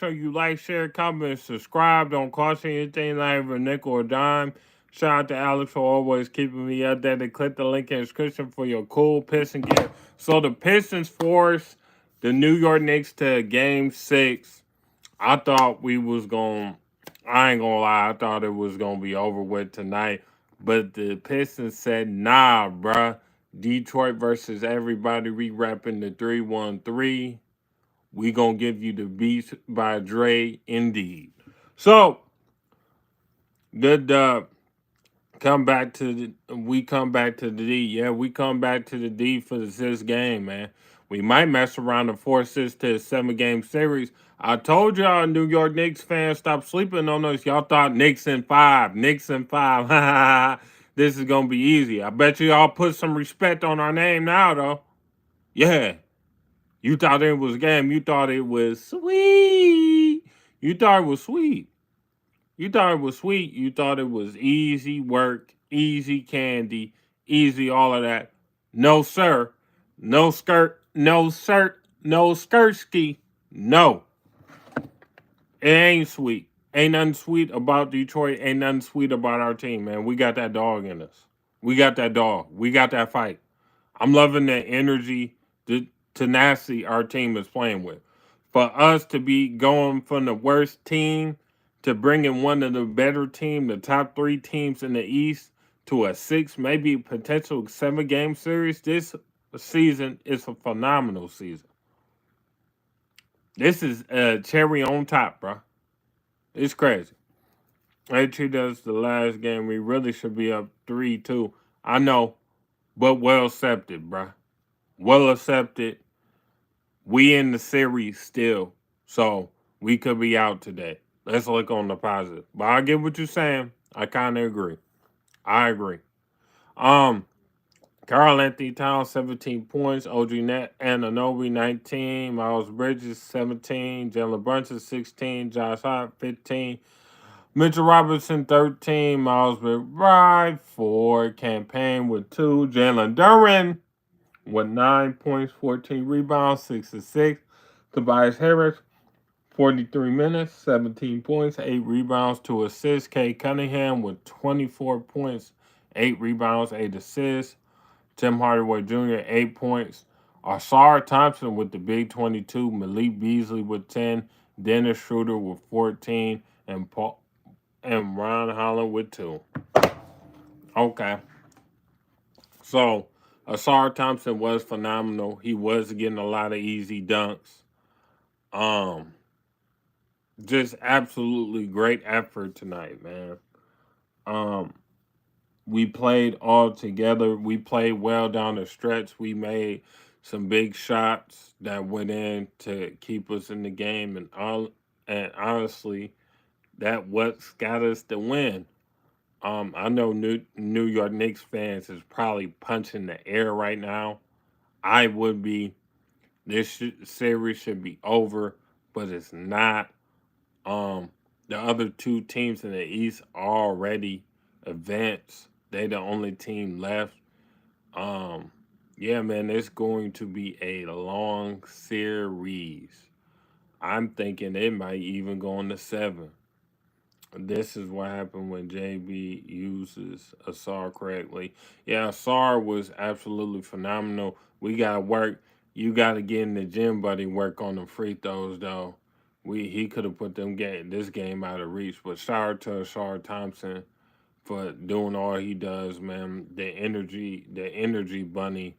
sure you like, share, comment, subscribe. Don't cost you anything, not even a nickel or dime. Shout out to Alex for always keeping me updated. Click the link in the description for your cool Piston gear. So the Pistons forced the New York Knicks to Game 6. I thought we was going. I ain't gonna lie. I thought it was gonna be over with tonight, but the Pistons said, "Nah, bruh. Detroit versus everybody. We repping the 3-1-3. We gonna give you the beats by Dre, indeed." So good. Come back to we come back to the D. Yeah, we come back to the D for the sixth game, man. We might mess around and force this to a 7 game series. I told y'all, New York Knicks fans, stop sleeping on us. Y'all thought Knicks in five, Knicks in five. This is gonna be easy. I bet you all put some respect on our name now, though. Yeah, you thought it was a game. You thought it was sweet. You thought it was sweet. You thought it was sweet. You thought it was easy work, easy candy, easy all of that. No, sir. No skirt. No, sir. No skirtski. No. It ain't sweet. Ain't nothing sweet about Detroit. Ain't nothing sweet about our team, man. We got that dog in us. We got that dog. We got that fight. I'm loving the energy, the tenacity our team is playing with. For us to be going from the worst team to bringing one of the better team, the top 3 teams in the East, to a 6, maybe potential 7 game series, this season is a phenomenal season. This is a cherry on top, bro. It's crazy. They treat us the last game. We really should be up 3-2. I know, but well accepted, bro. Well accepted. We in the series still, so we could be out today. Let's look on the positive. But I get what you're saying. I kind of agree. I agree. Um, Carl Anthony Towns 17 points, OG Net Ananobi 19, Miles Bridges 17, Jalen Brunson 16, Josh Hart 15, Mitchell Robinson 13, Miles McBride 4, Campaign with 2, Jalen Duran with 9 points, 14 rebounds, 6 assists. Tobias Harris, 43 minutes, 17 points, 8 rebounds, 2 assists. Kay Cunningham with 24 points, 8 rebounds, 8 assists. Tim Hardaway Jr., 8 points. Asar Thompson with the big 22. Malik Beasley with 10. Dennis Schroeder with 14. And Ron Holland with 2. Okay. So Asar Thompson was phenomenal. He was getting a lot of easy dunks. Um, just absolutely great effort tonight, man. Um, we played all together. We played well down the stretch. We made some big shots that went in to keep us in the game, and honestly, that what's got us the win. I know New York Knicks fans is probably punching the air right now. I would be. Series should be over, but it's not. Um, the other 2 teams in the East already advanced. They the only team left. Um, yeah, man, it's going to be a long series. I'm thinking it might even go into 7. This is what happened when JB uses Asar correctly. Yeah, Asar was absolutely phenomenal. We got to work. You got to get in the gym, buddy. Work on the free throws, though. He could have put this game out of reach. But shout out to Asar Thompson for doing all he does, man. The energy bunny,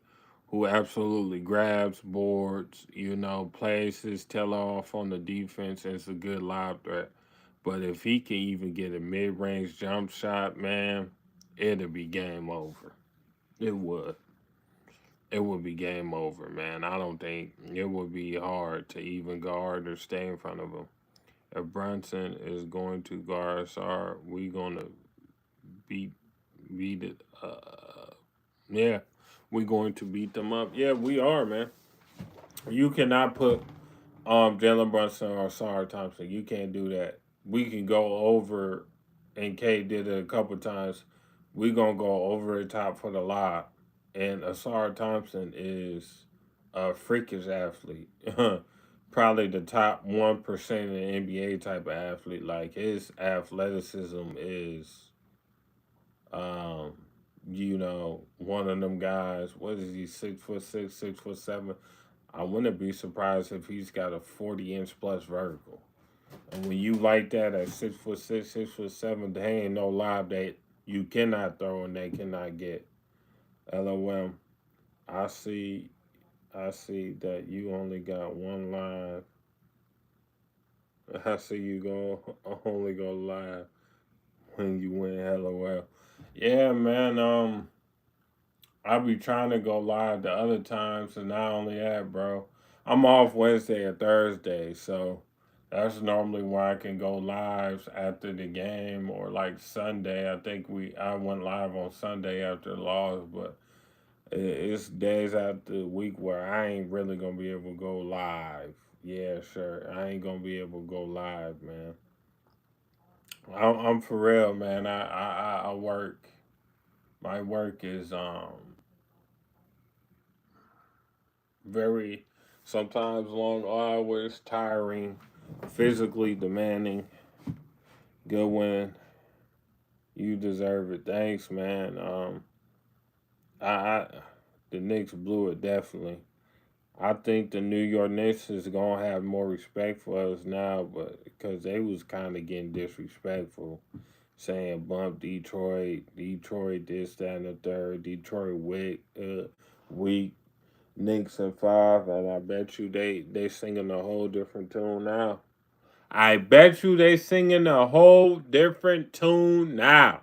who absolutely grabs boards. Plays his tail off on the defense. And it's a good lob threat. But if he can even get a mid-range jump shot, man, it'll be game over. It would. It would be game over, man. I don't think it would be hard to even guard or stay in front of him. If Brunson is going to guard Sar, we gonna beat beat it. Yeah, we going to beat them up. Yeah, we are, man. You cannot put Jalen Brunson or Sar Thompson. You can't do that. We can go over, and K did it a couple times. We gonna go over the top for the lob, and Asar Thompson is a freakish athlete. probably the top 1% in the NBA type of athlete. Like his athleticism is, um, one of them guys. What is he? 6'6", 6'7". I wouldn't be surprised if he's got a 40-inch plus vertical. And when you like that at 6'6", 6'7", they ain't no lob that you cannot throw and they cannot get. LOL. I see. I see that you only got one live. I see you only go live when you win. LOL. Yeah, man. I be trying to go live the other times, and not only that, bro. I'm off Wednesday and Thursday, so that's normally where I can go live after the game or like Sunday. I went live on Sunday after the loss, but it's days out the week where I ain't really gonna be able to go live. Yeah, sure. I ain't gonna be able to go live, man. I'm for real, man. I work. My work is very sometimes long hours, tiring, physically demanding. Good win. You deserve it. Thanks, man. I the Knicks blew it definitely. I think the New York Knicks is gonna have more respect for us now, but because they was kind of getting disrespectful, saying bump Detroit, Detroit this, that, and the third, Detroit weak, Knicks and five, and I bet you they singing a whole different tune now. I bet you they singing a whole different tune now.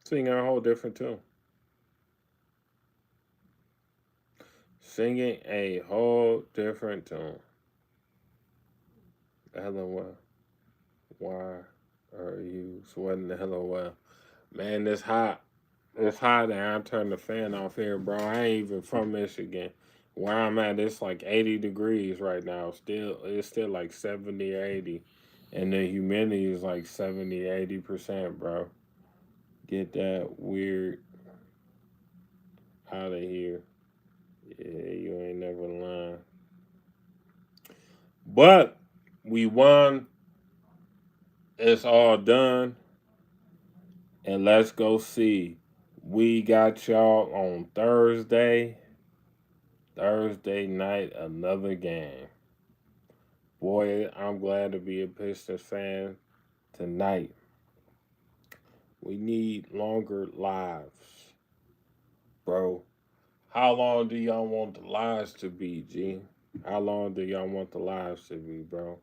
Singing a whole different tune. Singing a whole different tune. LOL. Why are you sweating? LOL. Man, it's hot. It's hot and I turned the fan off here, bro. I ain't even from Michigan. Where I'm at, it's like 80 degrees right now. It's still like 70 or 80. And the humidity is like 70, 80%, bro. Get that weird out of here. Yeah, you ain't never lying. But we won. It's all done. And let's go see. We got y'all on Thursday. Thursday night, another game. Boy, I'm glad to be a Pistons fan tonight. We need longer lives, bro. How long do y'all want the lives to be, G? How long do y'all want the lives to be, bro?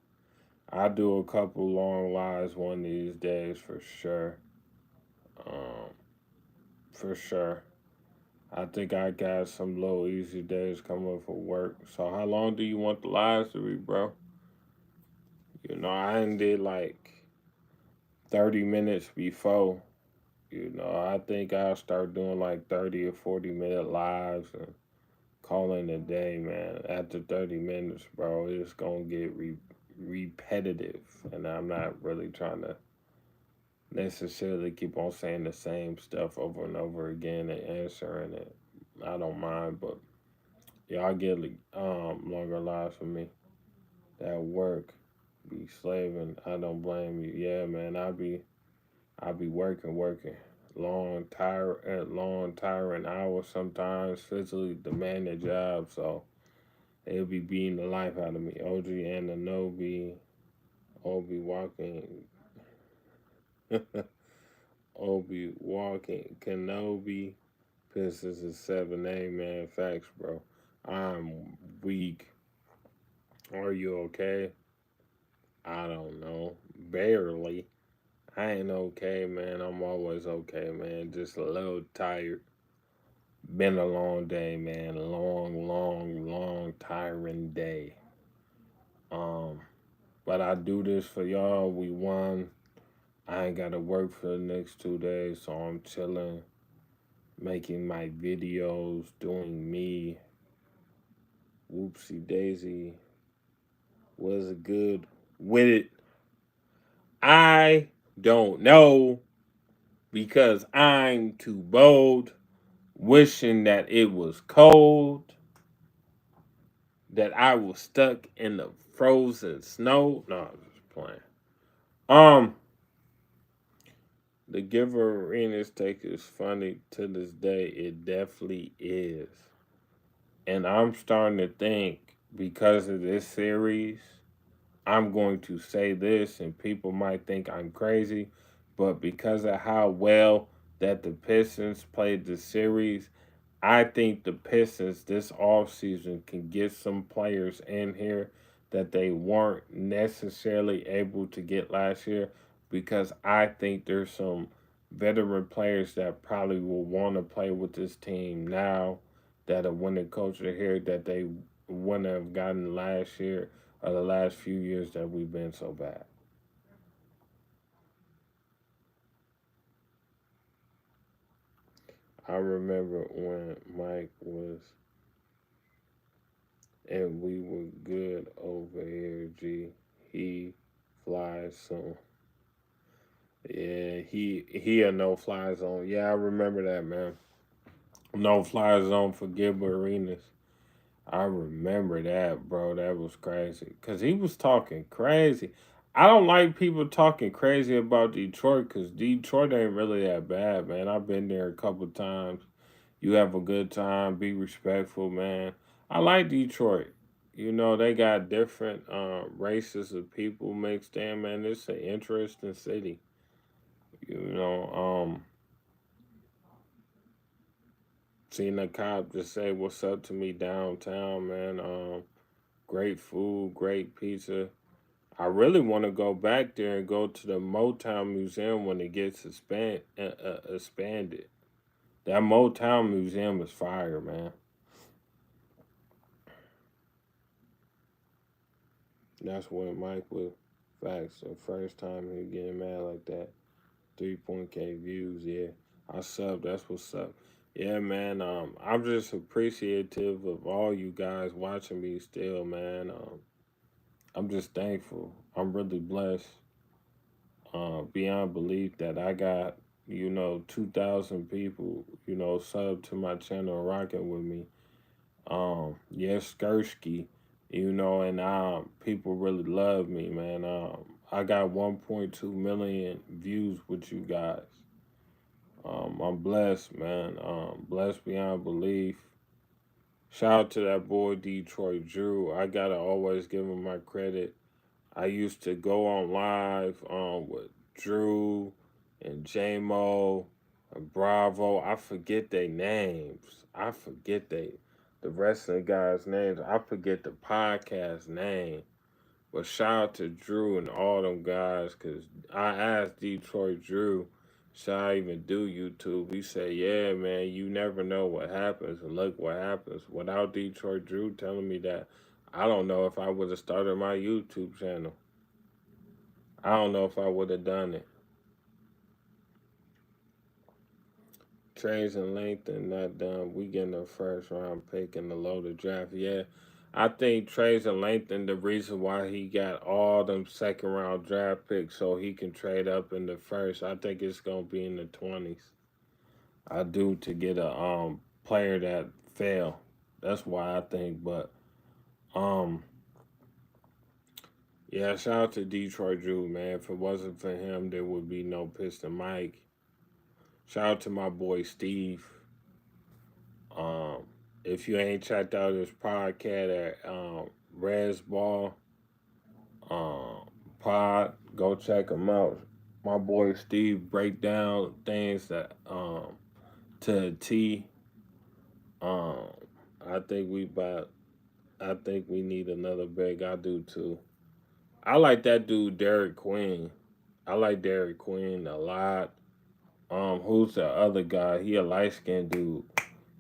I do a couple long lives one of these days for sure. Um, for sure. I think I got some little easy days coming up for work. So how long do you want the lives to be, bro? I did like 30 minutes before. I think I'll start doing like 30 or 40-minute lives and calling it a day, man. After 30 minutes, bro, it's going to get repetitive. And I'm not really trying to necessarily keep on saying the same stuff over and over again and answering it. I don't mind, but y'all get longer lives for me. That work, be slaving. I don't blame you. Yeah, man, I be working. Long, tiring hours sometimes, physically demanding jobs, so it'll be beating the life out of me. OG and the Nobi, Obi walking, Obi walking, Kenobi, Pistons is 7-A, man. Facts, bro. I'm weak. Are you okay? I don't know. Barely. I ain't okay, man. I'm always okay, man. Just a little tired. Been a long day, man. Long, tiring day. Um, but I do this for y'all. We won. I ain't gotta work for the next 2 days, so I'm chilling, making my videos, doing me. Whoopsie daisy. Was good with it? I don't know because I'm too bold. wishing that it was cold, that I was stuck in the frozen snow. No, I'm just playing. Um, the Giver Arenas take is funny to this day. It definitely is. And I'm starting to think because of this series, I'm going to say this, and people might think I'm crazy, but because of how well that the Pistons played the series, I think the Pistons this offseason can get some players in here that they weren't necessarily able to get last year because I think there's some veteran players that probably will want to play with this team now that a winning coach are here that they wouldn't have gotten last year or the last few years that we've been so bad. I remember when Mike was and we were good over here, G. He flies soon. Yeah, he a no fly zone. Yeah, I remember that, man. No fly zone for Gilbert Arenas. I remember that, bro. That was crazy. Cause he was talking crazy. I don't like people talking crazy about Detroit because Detroit ain't really that bad, man. I've been there a couple times. You have a good time, be respectful, man. I like Detroit. You know, they got different races of people mixed in, man. It's an interesting city. You know, seeing a cop just say what's up to me downtown, man. Great food, great pizza. I really want to go back there and go to the Motown Museum when it gets expanded. That Motown Museum is fire, man. That's when Mike was facts. The first time he getting mad like that. 3.K views, yeah. I sub, that's what's up. Yeah, man. I'm just appreciative of all you guys watching me still, man. I'm just thankful. I'm really blessed. Beyond belief that I got, 2,000 people, sub to my channel rocking with me. Yes, Skursky, and people really love me, man. I got 1.2 million views with you guys. I'm blessed, man. Blessed beyond belief. Shout out to that boy Detroit Drew. I gotta always give him my credit. I used to go on live with Drew and JMO and Bravo. I forget their names. I forget the wrestling guys' names. I forget the podcast name. But shout out to Drew and all them guys because I asked Detroit Drew, should I even do YouTube? He said, yeah, man, you never know what happens. And look what happens. Without Detroit Drew telling me that, I don't know if I would have started my YouTube channel. I don't know if I would have done it. Trades and length and not done. We getting the first round pick in the loaded draft. Yeah, I think trades and length and the reason why he got all them second round draft picks so he can trade up in the first. I think it's gonna be in the 20s. I do to get a player that fail. That's why I think. But um yeah, shout out to Detroit Drew, man. If it wasn't for him, there would be no Piston Mike. Shout out to my boy Steve. Um, if you ain't checked out his podcast at Res Ball um, Pod, go check him out. My boy Steve break down things that to a T. Um, I think we about. I think we need another big. I do too. I like that dude Derek Quinn. I like Derek Quinn a lot. Who's the other guy? He a light skinned dude.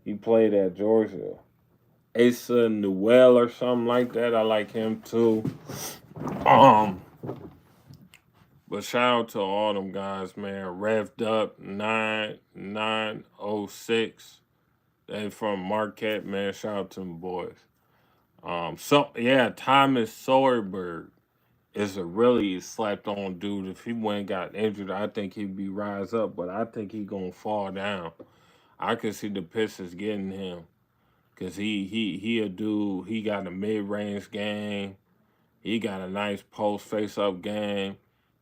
He played at Georgia. Asa Newell or something like that. I like him too. Um, but shout out to all them guys, man. Revved up 9906. They from Marquette, man. Shout out to them boys. So yeah, Thomas Soderberg is a really slept on dude. If he went got injured, I think he'd be rise up, but I think he gonna fall down. I could see the Pistons getting him because he a dude. He got a mid range game. He got a nice post face up game.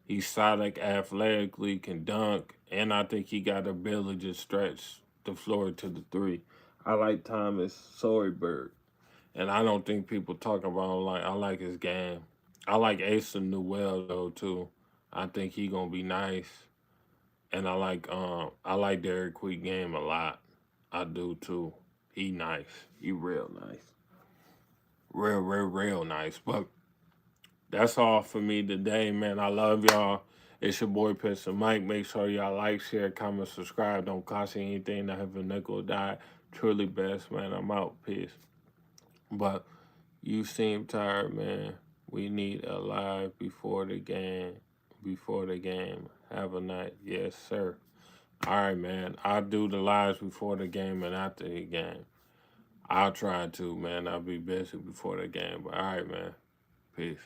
He's solid athletically, can dunk, and I think he got the ability to stretch the floor to the three. I like Thomas Soyberg, and I don't think people talk about him like I like his game. I like Asa Newell though too. I think he gonna be nice, and I like Derek Queen game a lot. I do too. He nice. He real nice. Real nice. But that's all for me today, man. I love y'all. It's your boy Piston Mike. Make sure y'all like, share, comment, subscribe. Don't cost you anything. Not have a nickel die. Truly best, man. I'm out. Peace. But you seem tired, man. We need a live before the game. Before the game. Have a night. Yes, sir. All right, man. I'll do the lives before the game and after the game. I'll try to, man. I'll be busy before the game. But all right, man. Peace.